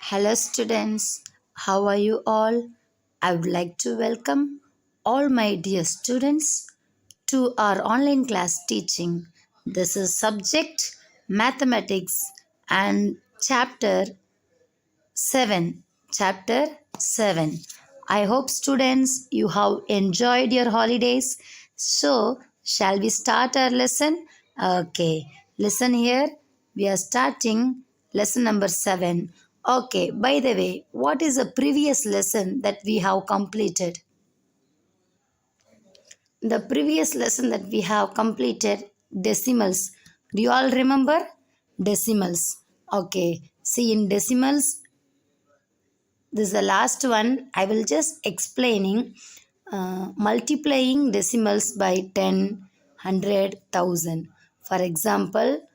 Hello, students. How are you all? I would like to welcome all my dear students to our online class teaching. This is subject mathematics and chapter 7. Chapter 7. I hope, students, you have enjoyed your holidays. So, shall we start our lesson? Okay, listen here. We are starting lesson number 7. Okay, by the way, what is the previous lesson that we have completed? The previous lesson that we have completed, decimals. Do you all remember? Decimals. Okay, see, in decimals, this is the last one. I will just explaining multiplying decimals by 10, 100,000. For example,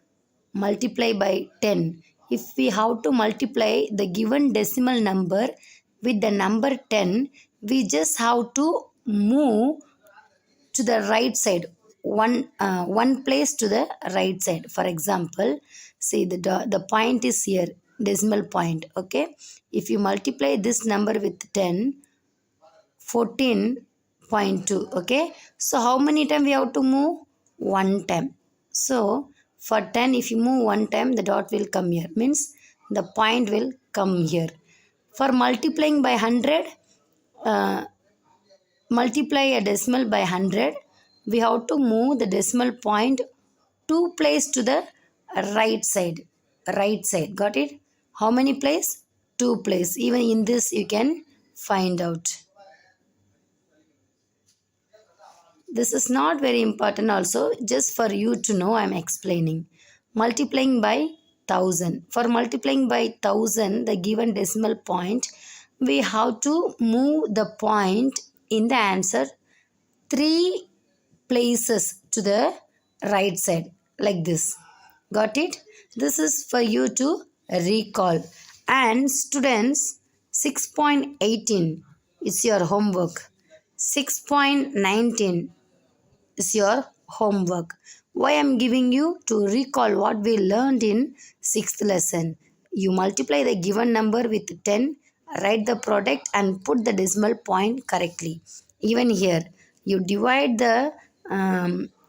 multiply by 10. If we have to multiply the given decimal number with the number 10, we just have to move to the right side, one place to the right side. For example, see, the point is here, decimal point. Okay, if you multiply this number with 10, 14.2. Okay, so how many time we have to move? One time. So for 10, if you move one time, the dot will come here, means the point will come here. For multiplying by 100, uh, multiply a decimal by 100, we have to move the decimal point two place to the right side. Right side, got it? How many place? Two place. Even in this you can find out. This is not very important also, just for you to know I am explaining. Multiplying by 1000. For multiplying by 1000, the given decimal point, we have to move the point in the answer three places to the right side, like this. Got it? This is for you to recall. And students, 6.18 is your homework. 6.19 is your homework. Why I'm giving you to recall what we learned in 6th lesson. You multiply the given number with 10, write the product and put the decimal point correctly. Even here, you divide the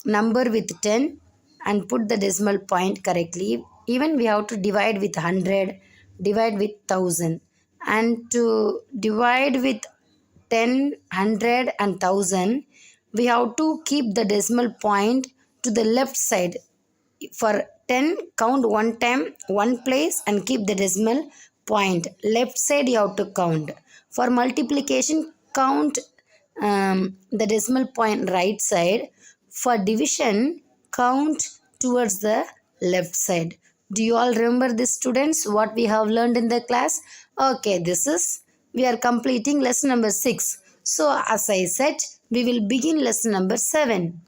number with 10 and put the decimal point correctly. Even we have to divide with 100, divide with 1000. And to divide with 10, 100 and 1000, we have to keep the decimal point to the left side. For 10, count one time, one place and keep the decimal point. Left side you have to count. For multiplication, count the decimal point right side. For division, count towards the left side. Do you all remember this, students, what we have learned in the class? Okay, this is, we are completing lesson number 6. So as I said, we will begin lesson number 7.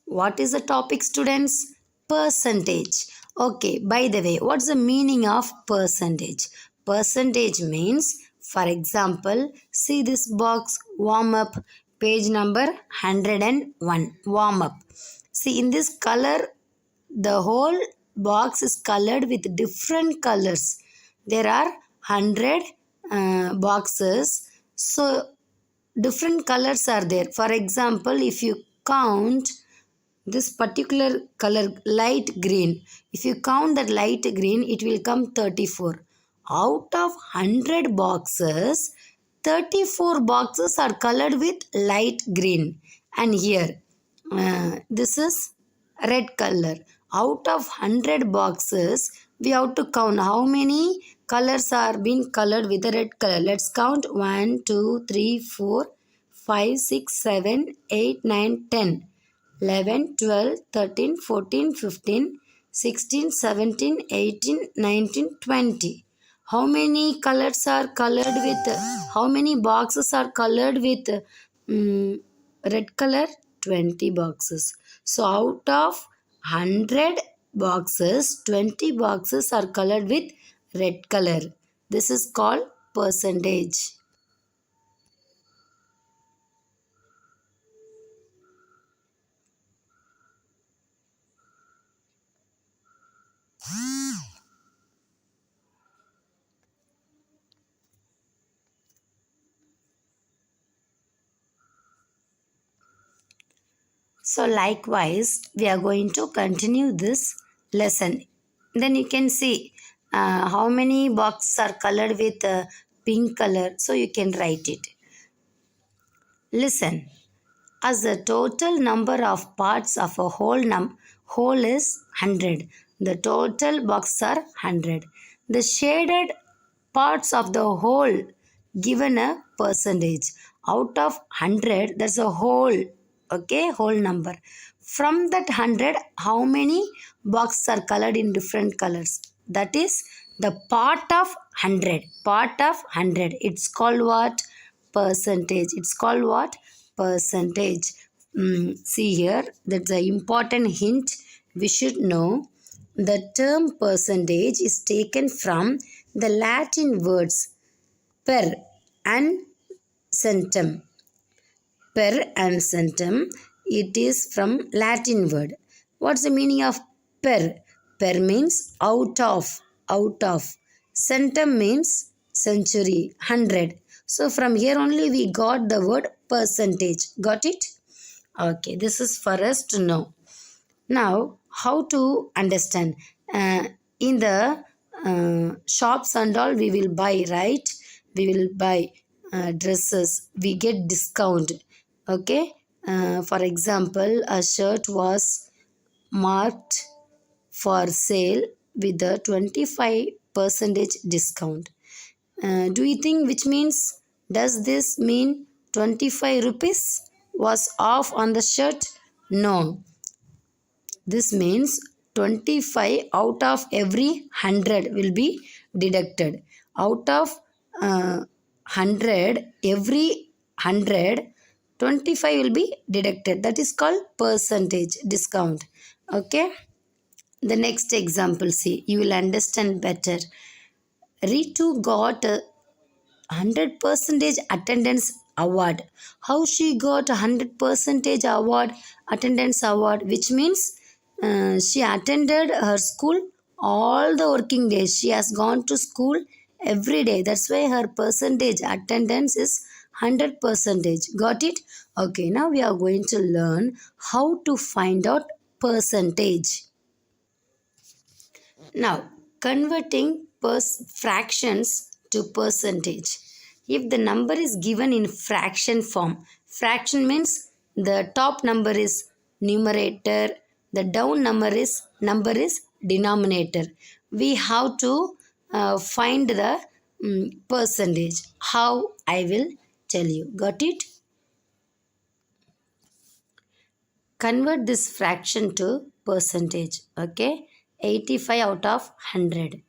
What is the topic, students? Percentage. Okay, by the way, what's the meaning of percentage? Percentage means, for example, see this box, warm up, page number 101, warm up. See, in this color, the whole box is colored with different colors. There are 100 boxes. So, different colors are there. For example, if you count this particular color, light green, if you count that light green, it will come 34. Out of 100 boxes, 34 boxes are colored with light green. And here, this is red color. Out of 100 boxes, we have to count how many colors are being colored with the red color. Let's count 1 2 3 4 5 6 7 8 9 10 11, 12, 13, 14, 15, 16, 17, 18, 19, 20. How many colors are colored with, how many boxes are colored with red color? 20 boxes. So out of 100 boxes, 20 boxes are colored with red color. This is called percentage. So likewise, we are going to continue this lesson. Then you can see how many boxes are colored with pink color. So you can write it. Listen. As the total number of parts of a whole is 100. The total boxes are 100. The shaded parts of the whole given a percentage. Out of 100, that's a whole, okay, whole number. From that 100, how many boxes are colored in different colors? That is the part of 100. Part of 100. It's called what? Percentage. It's called what? Percentage. See here, that's an important hint we should know. The term percentage is taken from the Latin words per and centum. Per and centum, it is from Latin word. What's the meaning of per? Per means out of, out of. Centum means century, 100. So from here only we got the word percentage. Got it? Okay, this is for us to know. Now, how to understand? In the shops and all, we will buy, right? We will buy dresses. We get discount. Okay. For example, a shirt was marked for sale with a 25% discount. Do you think which means? Does this mean 25 rupees was off on the shirt? No. This means 25 out of every 100 will be deducted. Out of 100, every 100, 25 will be deducted. That is called percentage discount. Okay. The next example, see, you will understand better. Ritu got a 100% attendance award. How she got 100% award, attendance award, which means she attended her school all the working days. She has gone to school every day. That's why her percentage attendance is 100%. Got it? Okay, now we are going to learn how to find out percentage. Now, converting fractions to percentage. If the number is given in fraction form, fraction means the top number is numerator, the down number is denominator. We have to find the percentage. How? I will tell you. Got it? Convert this fraction to percentage. Okay, 85 out of 100.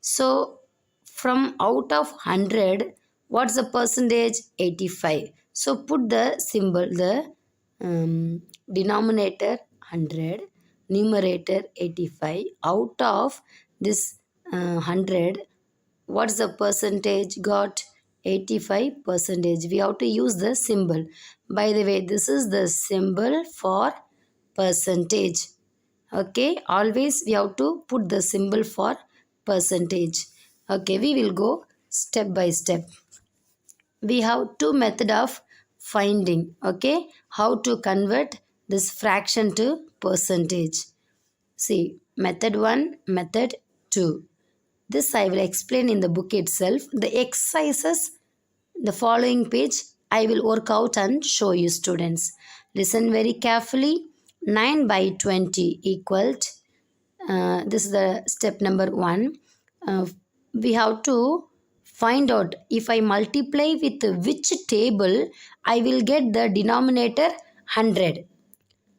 So from out of 100, what's the percentage? 85. So put the symbol, the denominator 100, numerator 85. Out of this 100, what's the percentage got? 85%. We have to use the symbol. By the way, this is the symbol for percentage. Okay, always we have to put the symbol for percentage. Okay, we will go step by step. We have two method of finding. Okay, how to convert this fraction to percentage. See, method 1, method 2. This I will explain in the book itself. The exercises, the following page, I will work out and show you students. Listen very carefully. 9 by 20 equaled, this is the step number 1. We have to find out if I multiply with which table I will get the denominator 100.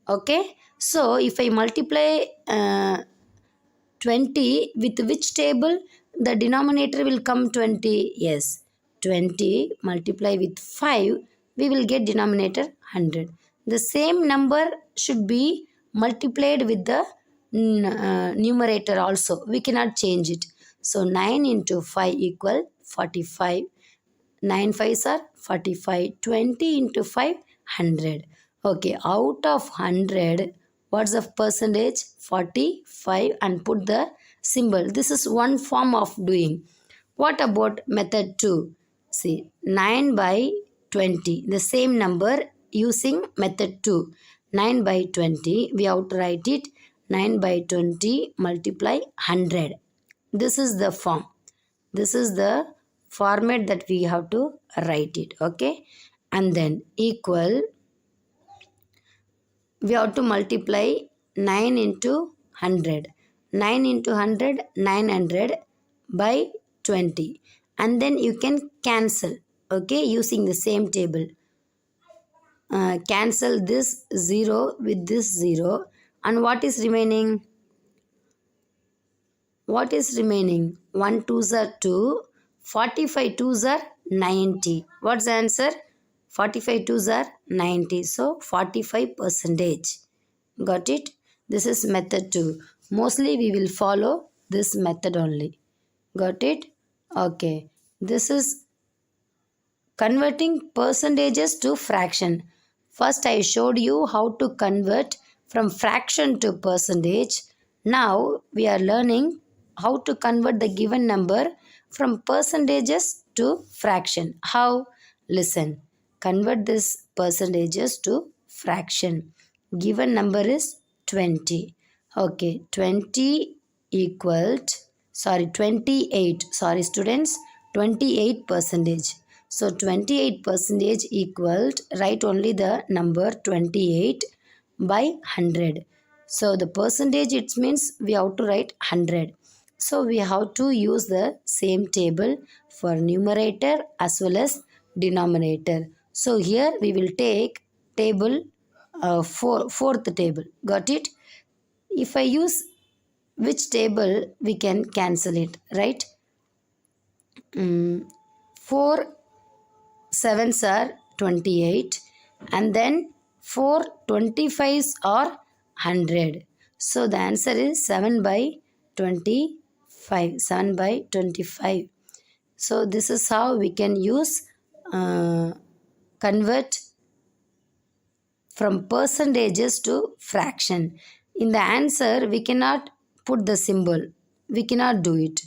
Okay, so if I multiply 20 with which table, the denominator will come 20. Yes, 20 multiply with 5, we will get denominator 100. The same number should be multiplied with the numerator also. We cannot change it. So 9 into 5 equal 45. 9 5s are 45. 20 into 5, 100. Okay, out of 100, what's the percentage? 45, and put the symbol. This is one form of doing. What about method 2? See, 9 by 20, the same number using method 2. 9 by 20, we have to write it 9 by 20 multiply 100. This is the form. This is the format that we have to write it. Okay. And then equal, we have to multiply 9 into 100. 9 into 100, 900 by 20. And then you can cancel, okay, using the same table. Cancel this 0 with this 0. And what is remaining? What is remaining? 1 2s are 2. 45 2s are 90. What's the answer? 45 2s are 90. So 45 percentage. Got it? This is method 2. Mostly we will follow this method only. Got it? Okay. This is converting percentages to fraction. First I showed you how to convert from fraction to percentage. Now we are learning how to convert the given number from percentages to fraction. How? Listen. Convert this percentages to fraction. Given number is 20. Okay, 20 equaled, 28. Sorry students, 28 percentage. So 28 percentage equaled, write only the number 28 by 100. So the percentage, it means we have to write 100. So we have to use the same table for numerator as well as denominator. So here we will take table fourth table. Got it? If I use which table, we can cancel it, right? 4 sevens are 28, and then 4 25s are 100. So the answer is 7 by 25. 7 by 25. So this is how we can use convert from percentages to fraction. In the answer, we cannot put the symbol. We cannot do it.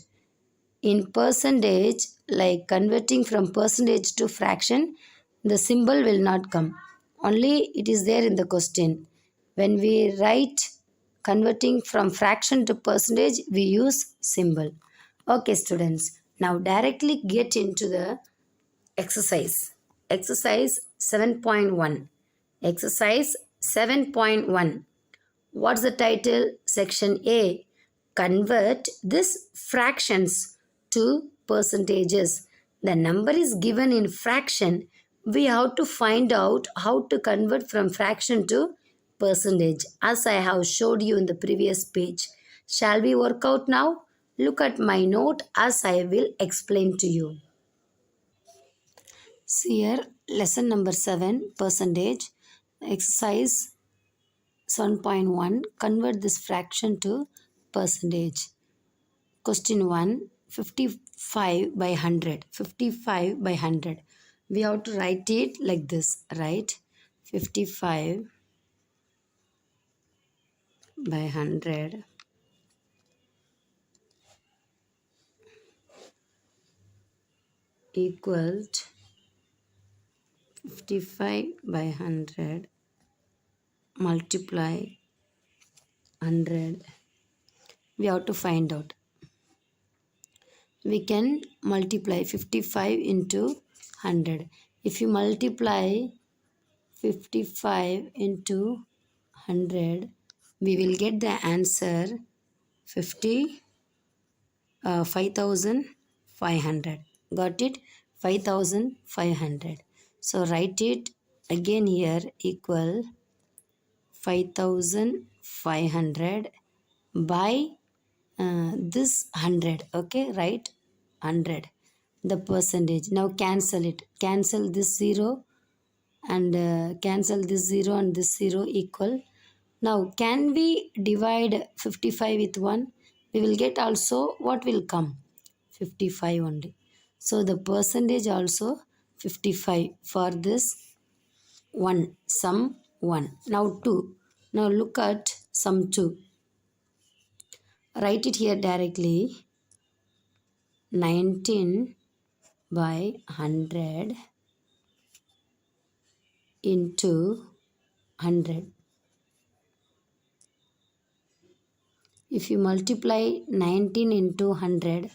In percentage, like converting from percentage to fraction, the symbol will not come. Only it is there in the question. When we write converting from fraction to percentage, we use symbol. Okay, students. Now directly get into the exercise. Exercise 7.1. Exercise 7.1. What's the title? Section A. Convert this fractions to percentages. The number is given in fraction. We have to find out how to convert from fraction to percentage, as I have showed you in the previous page. Shall we work out now? Look at my note as I will explain to you. See here, lesson number 7, percentage. Exercise 7.1, convert this fraction to percentage. Question 1, 55 by 100. 55 by 100. We have to write it like this, right? 55 by 100 equals 55 by 100 multiply 100. We have to find out. We can multiply 55 into 100. If you multiply 55 into 100, we will get the answer 5,500. Got it? 5,500. So write it again here, equal 5,500 by this 100. Okay, right? 100. The percentage. Now cancel it. Cancel this 0 and cancel this 0 and this 0 equal. Now can we divide 55 with 1? We will get also what will come? 55 only. So the percentage also 55 for this 1. Sum 1. Now 2. Now look at sum 2. Write it here directly. 19 by 100 into 100. If you multiply 19 into 100,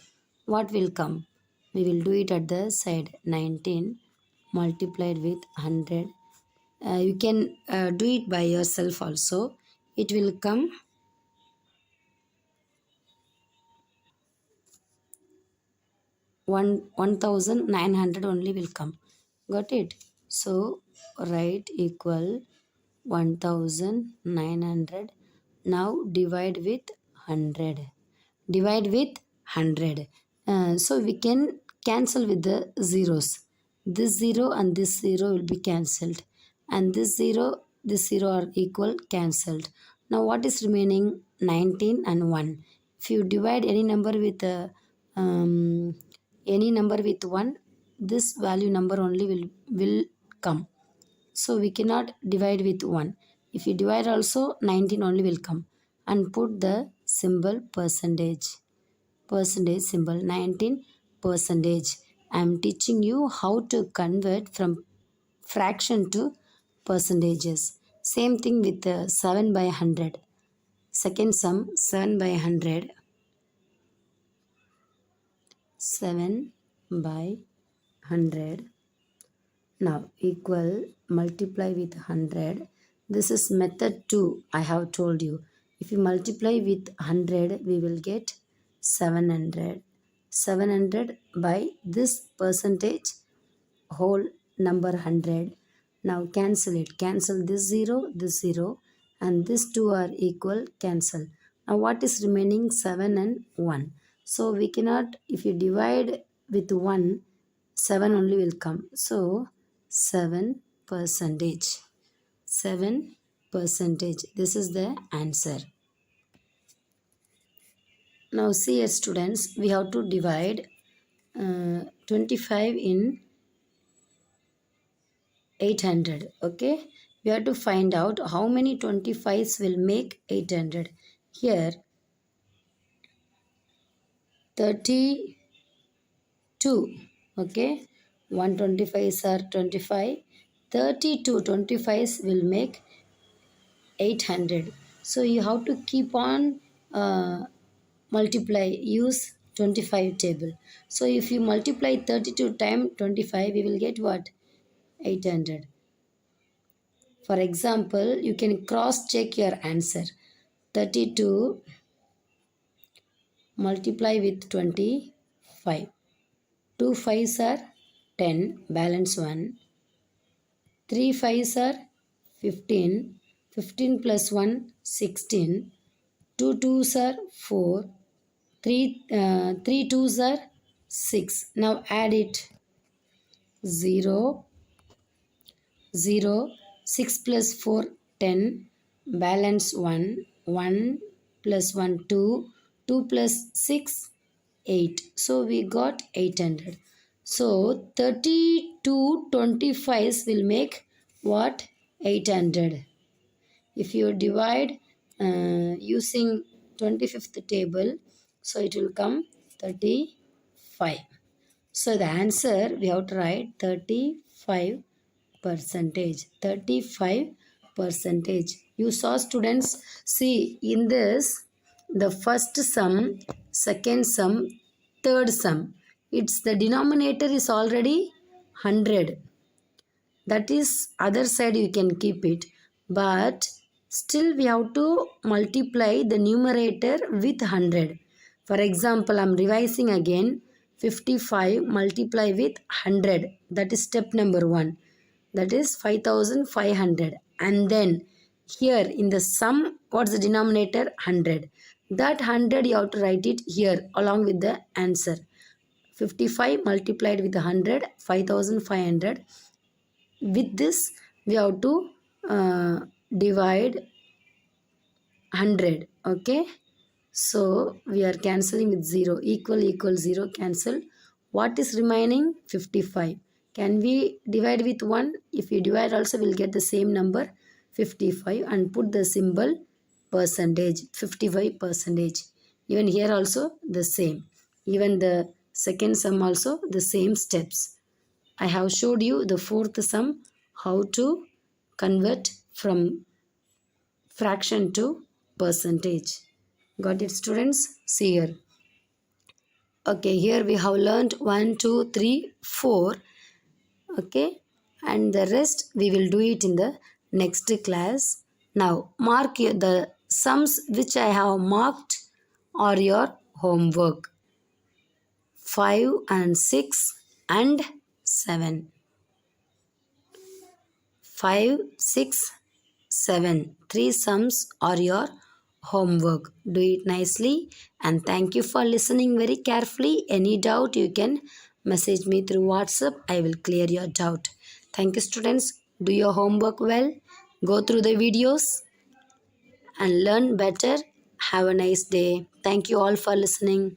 what will come? We will do it at the side. 19 multiplied with 100. You can do it by yourself also. It will come 1900 only will come. Got it? So write equal 1900. Now divide with 100. Divide with 100. So we can cancel with the zeros. This 0 and this 0 will be cancelled. And this 0 are equal cancelled. Now what is remaining? 19 and 1. If you divide um, any number with 1, this value number only will come. So we cannot divide with 1. If you divide also, 19 only will come. And put the symbol percentage. Percentage symbol 19 percentage. I am teaching you how to convert from fraction to percentages. Same thing with 7 by 100. Second sum 7 by 100. 7 by 100. Now equal multiply with 100. This is method 2 I have told you. If you multiply with 100 we will get 700. 700 by this percentage whole number 100. Now cancel it. Cancel this 0 and this 2 are equal, cancel. Now what is remaining? 7 and 1. So we cannot, if you divide with 1, 7 only will come. So 7 percentage. 7 percentage. This is the answer. Now see here students, we have to divide 25 in 800. Okay, we have to find out how many 25s will make 800. Here 32. Okay, 125s are 25. 32 25s will make 800. So you have to keep on multiply, use 25 table. So if you multiply 32 times 25, we will get what? 800. For example, you can cross check your answer. 32 multiply with 25. 2 5s are 10, balance 1. 3 5s are 15. 15 plus 1, 16. 2 2s are 4. 3 2s are 6. Now add it. 0, 0, 6 plus 4, 10, balance 1, 1 plus 1, 2, 2 plus 6, 8. So we got 800. So 32 25s will make what? 800. If you divide using 25th table, so it will come 35. So the answer we have to write 35 percentage. 35 percentage. You saw students, see in this the first sum, second sum, third sum. It's the denominator is already 100. That is other side you can keep it, but still we have to multiply the numerator with 100. For example, I am revising again. 55 multiply with 100, that is step number 1, that is 5500. And then here in the sum, what's the denominator? 100. That 100 you have to write it here along with the answer. 55 multiplied with 100, 5500. With this we have to divide 100. Okay, so we are cancelling with 0. Equal 0, cancel. What is remaining? 55. Can we divide with 1? If we divide also we will get the same number 55 and put the symbol percentage, 55 percentage. Even here also the same. Even the second sum also the same steps. I have showed you the fourth sum, how to convert from fraction to percentage. Got it, students? See here. Okay, here we have learned 1, 2, 3, 4. Okay, and the rest we will do it in the next class. Now mark the sums which I have marked are your homework. 5 and 6 and 7. 5, 6, 7. 3 sums are your homework. Do it nicely, and thank you for listening very carefully. Any doubt you can message me through WhatsApp. I will clear your doubt. Thank you, students. Do your homework well. Go through the videos and learn better. Have a nice day. Thank you all for listening.